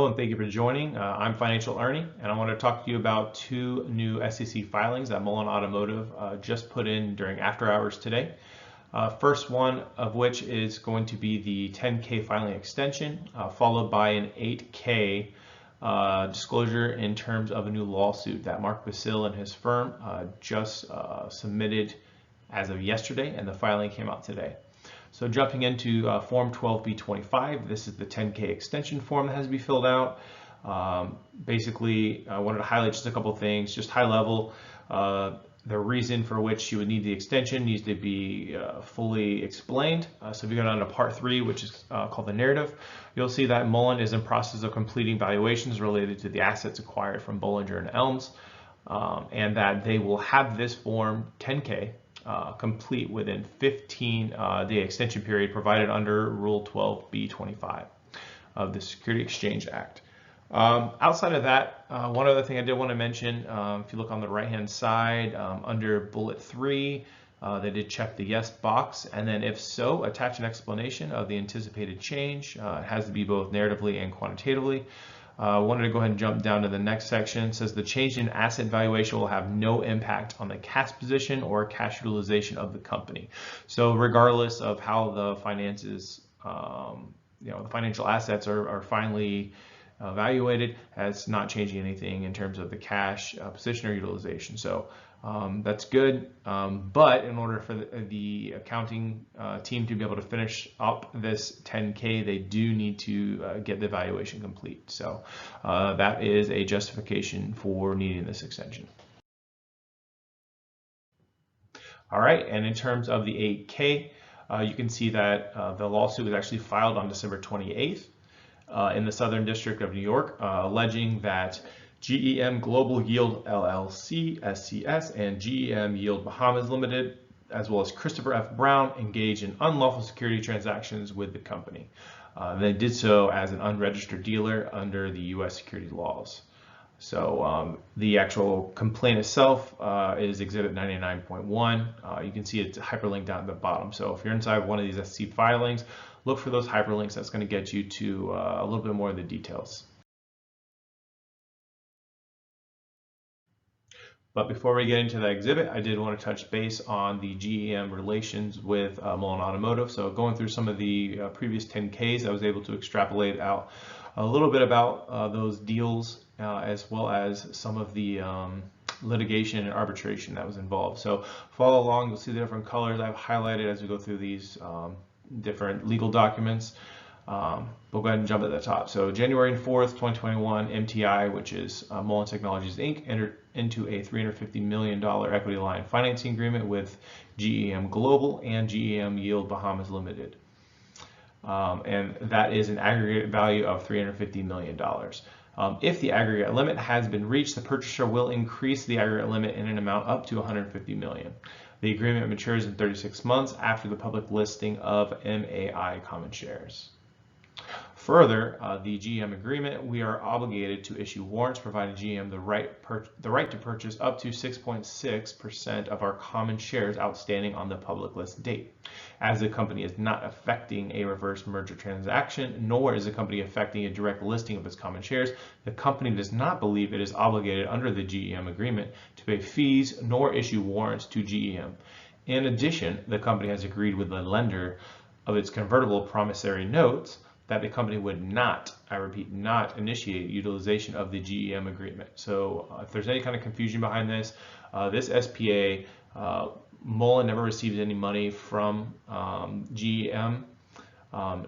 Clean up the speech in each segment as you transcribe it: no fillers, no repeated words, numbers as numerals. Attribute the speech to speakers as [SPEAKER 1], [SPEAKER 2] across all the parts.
[SPEAKER 1] Hello and thank you for joining. I'm Financial Ernie and I want to talk to you about two new SEC filings that Mullen Automotive just put in during after hours today. First one of which is going to be the 10K filing extension, followed by an 8K disclosure in terms of a new lawsuit that Mark Basil and his firm just submitted as of yesterday, and the filing came out today. So jumping into Form 12B25, this is the 10K extension form that has to be filled out. Basically, I wanted to highlight just a couple things, just high level. The reason for which you would need the extension needs to be fully explained. So if you go down to Part 3, which is called the narrative, you'll see that Mullen is in process of completing valuations related to the assets acquired from Bollinger and Elms, and that they will have this form 10K complete within 15-day extension period provided under Rule 12B25 of the Securities Exchange Act. Outside of that, one other thing I did want to mention, if you look on the right-hand side under Bullet 3, they did check the yes box, and then if so, attach an explanation of the anticipated change. It has to be both narratively and quantitatively. I wanted to go ahead and jump down to the next section. It says the change in asset valuation will have no impact on the cash position or cash utilization of the company. So regardless of how the finances, the financial assets are finally evaluated, it's not changing anything in terms of the cash position or utilization. So that's good, but in order for the accounting team to be able to finish up this 10K, they do need to get the evaluation complete. So that is a justification for needing this extension. All right, and in terms of the 8K, you can see that the lawsuit was actually filed on December 28th in the Southern District of New York, alleging that GEM Global Yield LLC, SCS, and GEM Yield Bahamas Limited, as well as Christopher F. Brown, engaged in unlawful security transactions with the company. They did so as an unregistered dealer under the U.S. securities laws. So the actual complaint itself is Exhibit 99.1. You can see it's hyperlinked down at the bottom. So if you're inside one of these SEC filings, look for those hyperlinks. That's going to get you to a little bit more of the details. But before we get into that exhibit, I did want to touch base on the GEM relations with Mullen Automotive. So going through some of the previous 10Ks, I was able to extrapolate out a little bit about those deals as well as some of the litigation and arbitration that was involved. So follow along, you'll see the different colors I've highlighted as we go through these different legal documents. We'll go ahead and jump at the top. So January 4th, 2021, MTI, which is Mullen Technologies Inc., entered into a $350 million equity line financing agreement with GEM Global and GEM Yield Bahamas Limited. And that is an aggregate value of $350 million. If the aggregate limit has been reached, the purchaser will increase the aggregate limit in an amount up to $150 million. The agreement matures in 36 months after the public listing of MAI common shares. Further, the GM agreement, we are obligated to issue warrants providing GM the right to purchase up to 6.6% of our common shares outstanding on the public list date. As the company is not affecting a reverse merger transaction, nor is the company affecting a direct listing of its common shares, the company does not believe it is obligated under the GEM agreement to pay fees nor issue warrants to GEM. In addition, the company has agreed with the lender of its convertible promissory notes that the company would not, I repeat, not initiate utilization of the GEM agreement. So if there's any kind of confusion behind this, this SPA, Mullen never received any money from GEM,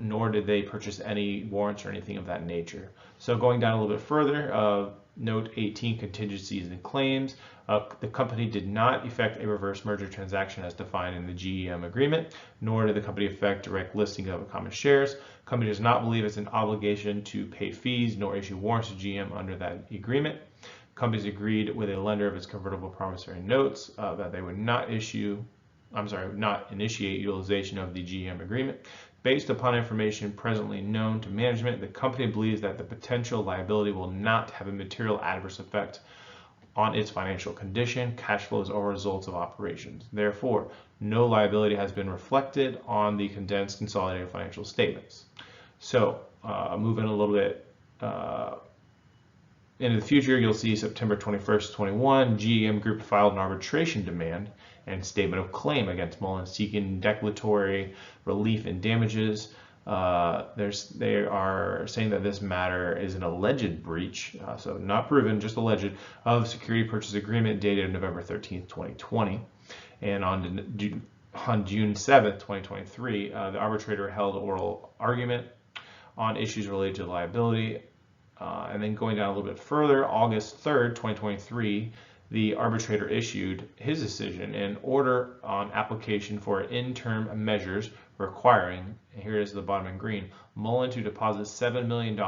[SPEAKER 1] nor did they purchase any warrants or anything of that nature. So going down a little bit further, Note 18, contingencies and claims. The company did not effect a reverse merger transaction as defined in the GEM agreement, nor did the company effect direct listing of common shares. The company does not believe it's an obligation to pay fees nor issue warrants to GM under that agreement. Companies agreed with a lender of its convertible promissory notes that they would not initiate utilization of the GM agreement. Based upon information presently known to management, the company believes that the potential liability will not have a material adverse effect on its financial condition, cash flows, or results of operations. Therefore, no liability has been reflected on the condensed consolidated financial statements. So moving a little bit into the future, you'll see September 21st, 21, GEM Group filed an arbitration demand and statement of claim against Mullen seeking declaratory relief and damages. They are saying that this matter is an alleged breach, so not proven, just alleged, of security purchase agreement dated November 13th, 2020. And on June 7th, 2023, the arbitrator held oral argument on issues related to liability. And then going down a little bit further, August 3rd, 2023, the arbitrator issued his decision and order on application for interim measures requiring, and here it is at the bottom in green, Mullen to deposit $7 million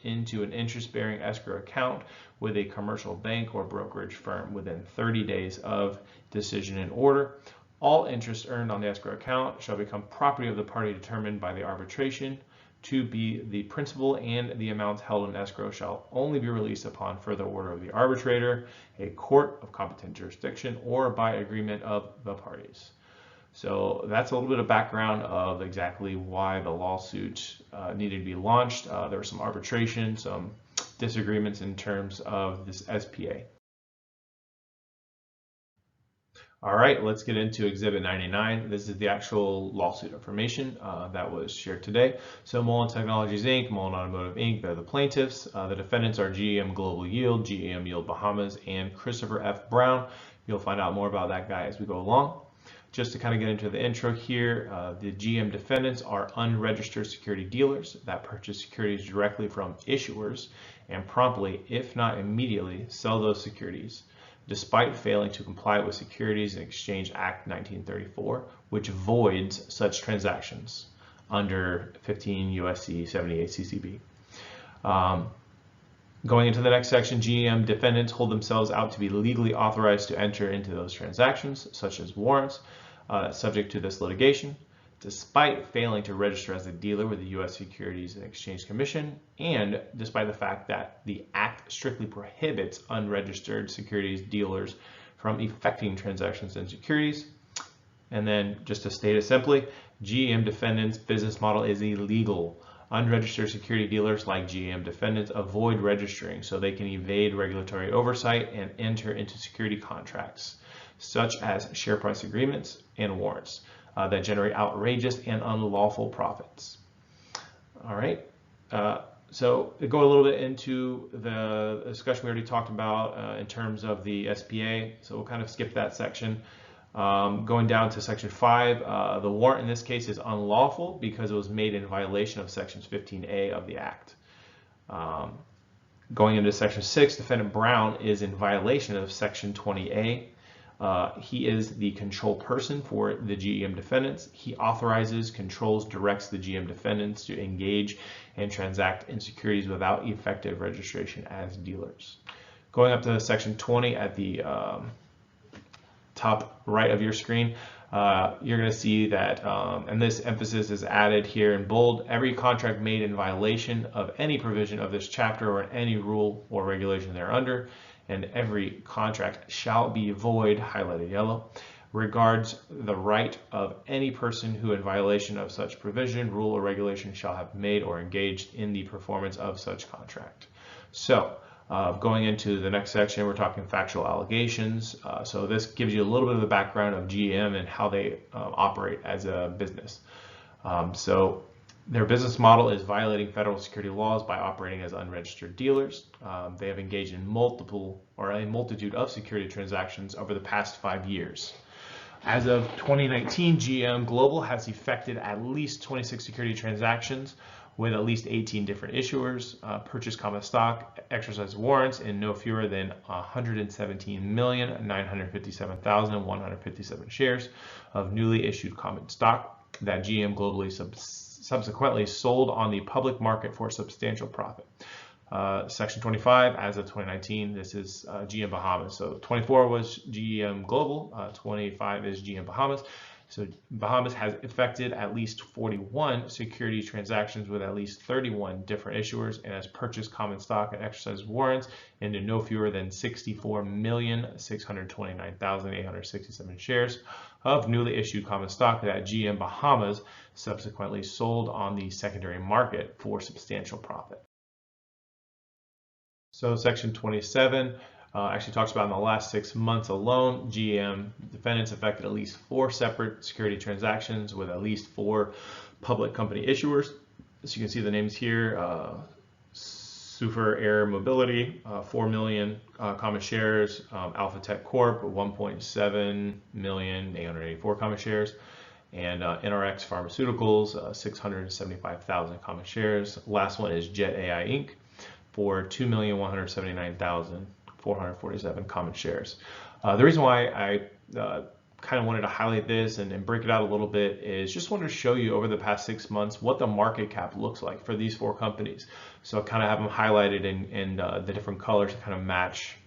[SPEAKER 1] into an interest-bearing escrow account with a commercial bank or brokerage firm within 30 days of decision and order. All interest earned on the escrow account shall become property of the party determined by the arbitration to be the principal, and the amounts held in escrow shall only be released upon further order of the arbitrator, a court of competent jurisdiction, or by agreement of the parties. So that's a little bit of background of exactly why the lawsuit needed to be launched. There was some arbitration, some disagreements in terms of this SPA. All right, let's get into Exhibit 99. This is the actual lawsuit information that was shared today. So Mullen Technologies Inc., Mullen Automotive Inc., they're the plaintiffs. The defendants are GEM Global Yield, GEM Yield Bahamas, and Christopher F. Brown. You'll find out more about that guy as we go along. Just to kind of get into the intro here, the GM defendants are unregistered security dealers that purchase securities directly from issuers and promptly, if not immediately, sell those securities, despite failing to comply with Securities and Exchange Act 1934, which voids such transactions under 15 U.S.C. 78 CCB. Going into the next section, GM defendants hold themselves out to be legally authorized to enter into those transactions, such as warrants, subject to this litigation, despite failing to register as a dealer with the U.S. Securities and Exchange Commission, and despite the fact that the Act strictly prohibits unregistered securities dealers from effecting transactions in securities. And then, just to state it simply, GM defendants' business model is illegal. Unregistered security dealers like GM defendants avoid registering so they can evade regulatory oversight and enter into security contracts, such as share price agreements and warrants that generate outrageous and unlawful profits. All right, so to go a little bit into the discussion we already talked about in terms of the SPA, so we'll kind of skip that section. Going down to Section 5, the warrant in this case is unlawful because it was made in violation of Sections 15A of the Act. Going into Section 6, Defendant Brown is in violation of Section 20A. He is the control person for the GM defendants. He authorizes, controls, directs the GM defendants to engage and transact in securities without effective registration as dealers. Going up to Section 20 at the top right of your screen, you're going to see that, and this emphasis is added here in bold, every contract made in violation of any provision of this chapter or any rule or regulation thereunder, and every contract shall be void, highlighted yellow, regards the right of any person who in violation of such provision, rule, or regulation shall have made or engaged in the performance of such contract. So going into the next section, we're talking factual allegations. So this gives you a little bit of the background of GM and how they operate as a business. So their business model is violating federal security laws by operating as unregistered dealers. They have engaged in a multitude of security transactions over the past 5 years. As of 2019, GM Global has effected at least 26 security transactions with at least 18 different issuers, purchased common stock, exercised warrants in no fewer than 117,957,157 shares of newly issued common stock that GM globally subsequently sold on the public market for substantial profit. Section 25, as of 2019, this is GM Bahamas. So 24 was GM Global, 25 is GM Bahamas. So Bahamas has effected at least 41 security transactions with at least 31 different issuers and has purchased common stock and exercised warrants into no fewer than 64,629,867 shares of newly issued common stock that GM Bahamas subsequently sold on the secondary market for substantial profit. So section 27 actually talks about in the last 6 months alone, GM defendants affected at least 4 separate security transactions with at least 4 public company issuers. So you can see the names here, Sufer Air Mobility, 4 million common shares, Alpha Tech Corp, 1.7,884 common shares, and NRX Pharmaceuticals, 675,000 common shares. Last one is Jet AI Inc. for 2,179,447 common shares. The reason why I kind of wanted to highlight this and break it out a little bit is just wanted to show you over the past 6 months what the market cap looks like for these 4 companies. So I kind of have them highlighted in the different colors to kind of match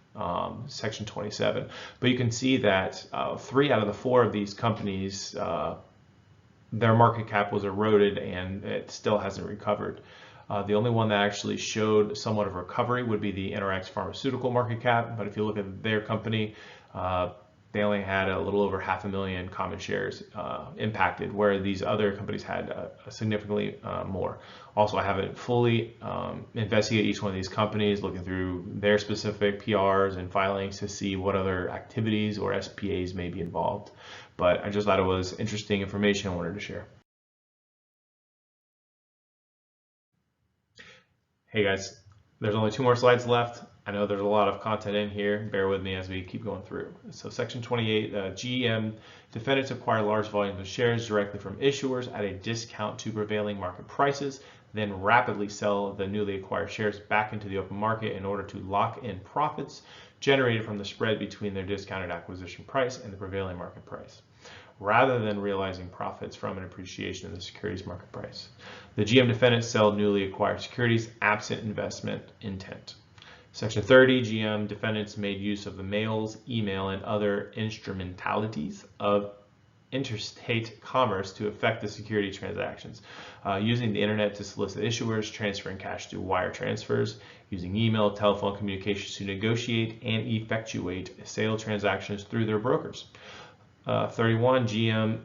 [SPEAKER 1] section 27. But you can see that 3 out of the 4 of these companies, their market cap was eroded and it still hasn't recovered. The only one that actually showed somewhat of recovery would be the NRX Pharmaceutical market cap. But if you look at their company, they only had a little over 500,000 common shares impacted, where these other companies had significantly more. Also, I haven't fully investigated each one of these companies, looking through their specific PRs and filings to see what other activities or SPAs may be involved. But I just thought it was interesting information I wanted to share. Hey guys, there's only 2 more slides left. I know there's a lot of content in here. Bear with me as we keep going through. So section 28, GM defendants acquire large volumes of shares directly from issuers at a discount to prevailing market prices, then rapidly sell the newly acquired shares back into the open market in order to lock in profits generated from the spread between their discounted acquisition price and the prevailing market price, rather than realizing profits from an appreciation of the securities market price. The GM defendants sell newly acquired securities absent investment intent. Section 30, GM defendants made use of the mails, email, and other instrumentalities of interstate commerce to effect the security transactions, using the internet to solicit issuers, transferring cash through wire transfers, using email, telephone communications to negotiate and effectuate sale transactions through their brokers. 31, GEM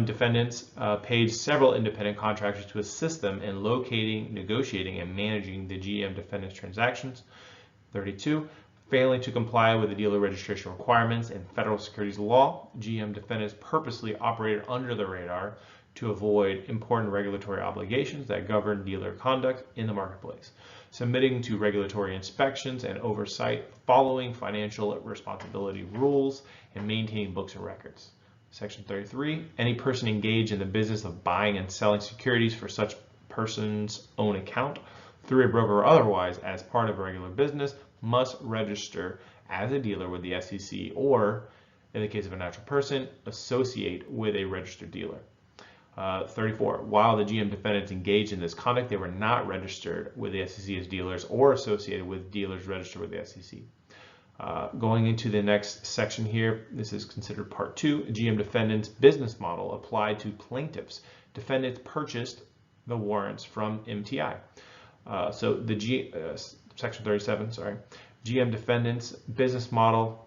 [SPEAKER 1] defendants paid several independent contractors to assist them in locating, negotiating, and managing the GM defendants transactions. 32, failing to comply with the dealer registration requirements and federal securities law, GM defendants purposely operated under the radar to avoid important regulatory obligations that govern dealer conduct in the marketplace, submitting to regulatory inspections and oversight, following financial responsibility rules, and maintaining books and records. Section 33, any person engaged in the business of buying and selling securities for such person's own account, through a broker or otherwise, as part of a regular business, must register as a dealer with the SEC, or, in the case of a natural person, associate with a registered dealer. 34, while the GM defendants engaged in this conduct, they were not registered with the SEC as dealers or associated with dealers registered with the SEC. Going into the next section here, this is considered part 2. GM defendants business model applied to plaintiffs. Defendants purchased the warrants from MTI. So the section 37, sorry. GM defendants business model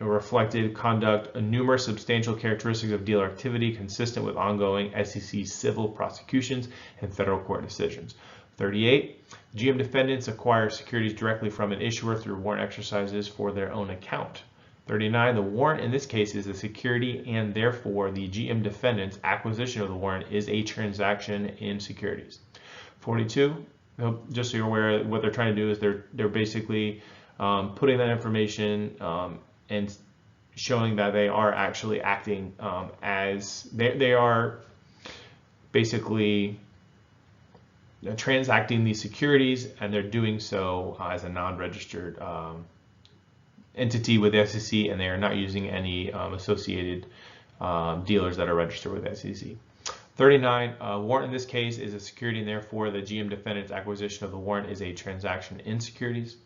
[SPEAKER 1] reflected conduct numerous substantial characteristics of dealer activity consistent with ongoing SEC civil prosecutions and federal court decisions. 38, GM defendants acquire securities directly from an issuer through warrant exercises for their own account. 39, the warrant in this case is a security, and therefore the GM defendant's acquisition of the warrant is a transaction in securities. 42, just so you're aware, what they're trying to do is they're basically putting that information and showing that they are actually acting as they are basically transacting these securities, and they're doing so as a non-registered entity with the SEC, and they are not using any associated dealers that are registered with the SEC. 39, warrant in this case is a security, and therefore the GM defendant's acquisition of the warrant is a transaction in securities.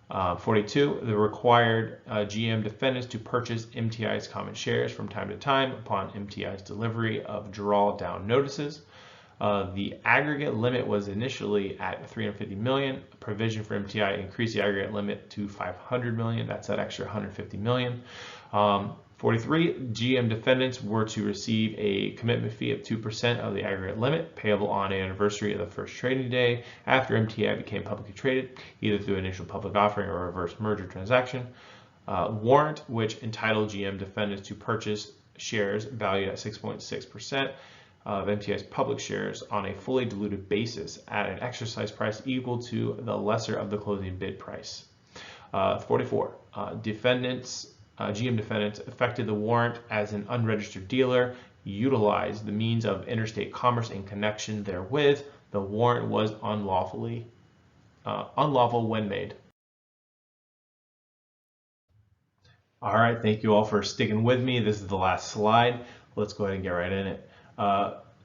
[SPEAKER 1] 42, the required GM defendants to purchase MTI's common shares from time to time upon MTI's delivery of drawdown notices. The aggregate limit was initially at 350 million. A provision for MTI increased the aggregate limit to 500 million. That's that extra 150 million. 43, GM defendants were to receive a commitment fee of 2% of the aggregate limit payable on the anniversary of the first trading day after MTI became publicly traded, either through initial public offering or reverse merger transaction. Warrant, which entitled GM defendants to purchase shares valued at 6.6% of MTI's public shares on a fully diluted basis at an exercise price equal to the lesser of the closing bid price. 44, GM defendants effected the warrant as an unregistered dealer, utilized the means of interstate commerce in connection therewith. The warrant was unlawful when made. All right, thank you all for sticking with me. This is the last slide. Let's go ahead and get right in it.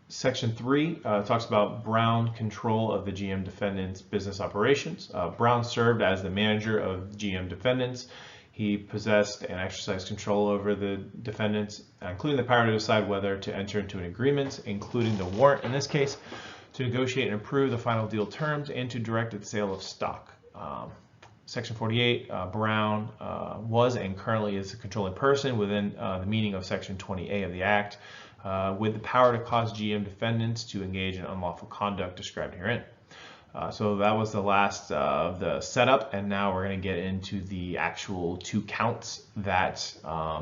[SPEAKER 1] Section 3 talks about Brown control of the GM defendant's business operations. Brown served as the manager of GM defendants. He possessed and exercised control over the defendants, including the power to decide whether to enter into an agreement, including the warrant in this case, to negotiate and approve the final deal terms, and to direct the sale of stock. Section 48, Brown was and currently is a controlling person within the meaning of Section 20A of the Act, with the power to cause GM defendants to engage in unlawful conduct described herein. So that was the last of the setup, and now we're going to get into the actual 2 counts that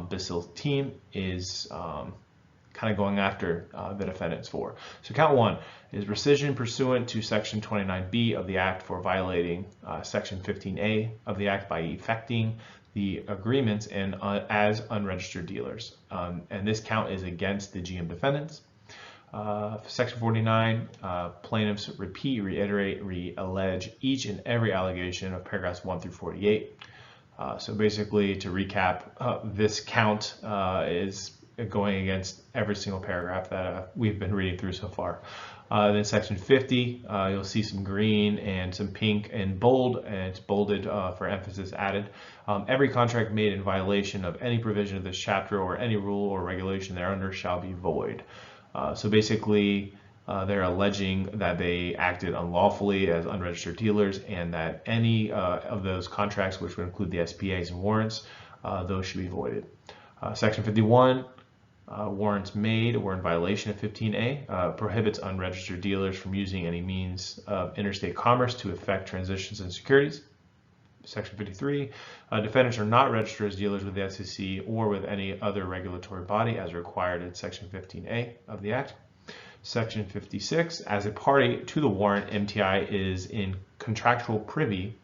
[SPEAKER 1] Basil's team is kind of going after the defendants for. So count 1 is rescission pursuant to Section 29B of the Act for violating Section 15A of the Act by effecting the agreements and as unregistered dealers. And this count is against the GM defendants. Section 49, plaintiffs repeat, reiterate, re-allege each and every allegation of paragraphs 1 through 48. So basically, to recap, this count is going against every single paragraph that we've been reading through so far. Then section 50, you'll see some green and some pink and bold, and it's bolded for emphasis added. Every contract made in violation of any provision of this chapter or any rule or regulation thereunder shall be void. So basically, they're alleging that they acted unlawfully as unregistered dealers, and that any of those contracts, which would include the SPAs and warrants, those should be voided. Section 51, warrants made or in violation of 15A, prohibits unregistered dealers from using any means of interstate commerce to effect transitions in securities. Section 53, defendants are not registered as dealers with the SEC or with any other regulatory body as required in Section 15A of the Act. Section 56, as a party to the warrant, MTI is in contractual privity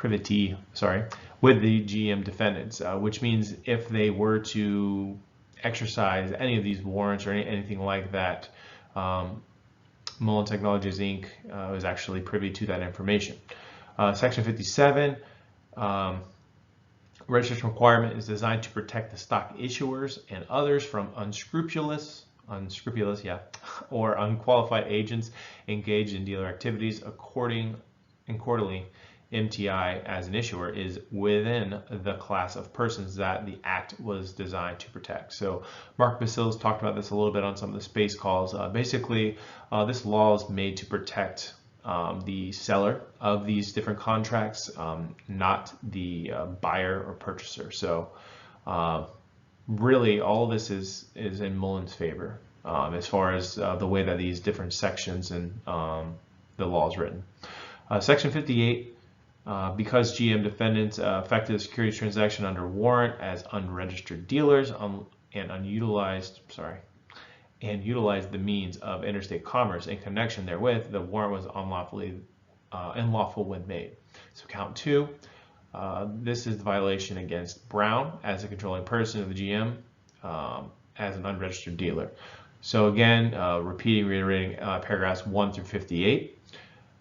[SPEAKER 1] with the GM defendants, which means if they were to exercise any of these warrants or anything like that, Mullen Technologies Inc. is actually privy to that information. Section 57, registration requirement is designed to protect the stock issuers and others from unscrupulous or unqualified agents engaged in dealer activities. Accordingly, MTI as an issuer is within the class of persons that the Act was designed to protect. So Mark Basil's talked about this a little bit on some of the space calls. Basically, this law is made to protect the seller of these different contracts, not the buyer or purchaser. So really all of this is in Mullen's favor as far as the way that these different sections and the law is written. Section 58, because GM defendants effected a securities transaction under warrant as unregistered dealers and utilized the means of interstate commerce in connection therewith, the warrant was unlawful when made. So count 2, this is the violation against Brown as a controlling person of the GM as an unregistered dealer. So again, reiterating paragraphs 1 through 58.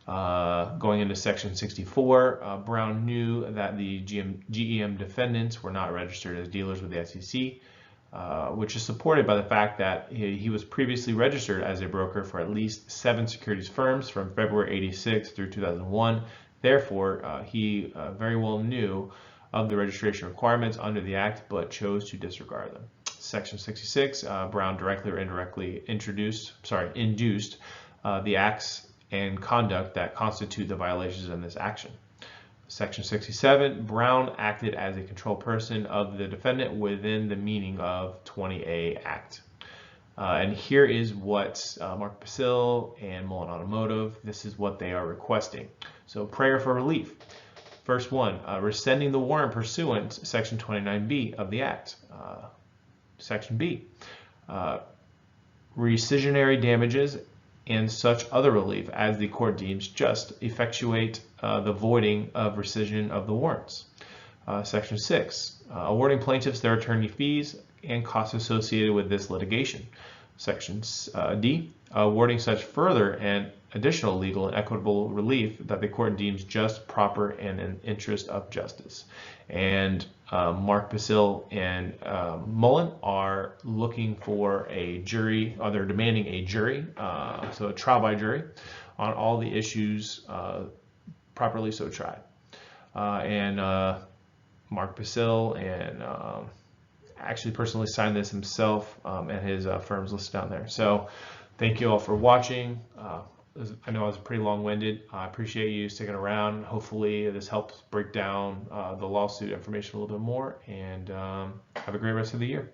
[SPEAKER 1] Going into section 64, Brown knew that the GM defendants were not registered as dealers with the SEC, which is supported by the fact that he was previously registered as a broker for at least 7 securities firms from February '86 through 2001. Therefore, he very well knew of the registration requirements under the Act, but chose to disregard them. Section 66, Brown directly or indirectly induced the acts and conduct that constitute the violations in this action. Section 67, Brown acted as a control person of the defendant within the meaning of 20A Act. And here is what Mark Basil and Mullen Automotive, this is what they are requesting. So prayer for relief. First one, rescinding the warrant pursuant to Section 29B of the Act. Section B, rescissionary damages and such other relief as the court deems just effectuate the voiding of rescission of the warrants. Section 6, awarding plaintiffs their attorney fees and costs associated with this litigation. Section D, awarding such further and additional legal and equitable relief that the court deems just, proper, and in interest of justice. And Mark Basil and Mullen are looking for a jury, or they're demanding a jury, so a trial by jury, on all the issues properly so tried. Mark Basil and actually personally signed this himself, and his firm's listed down there. So thank you all for watching. I know I was pretty long-winded. I appreciate you sticking around. Hopefully this helps break down the lawsuit information a little bit more, and have a great rest of the year.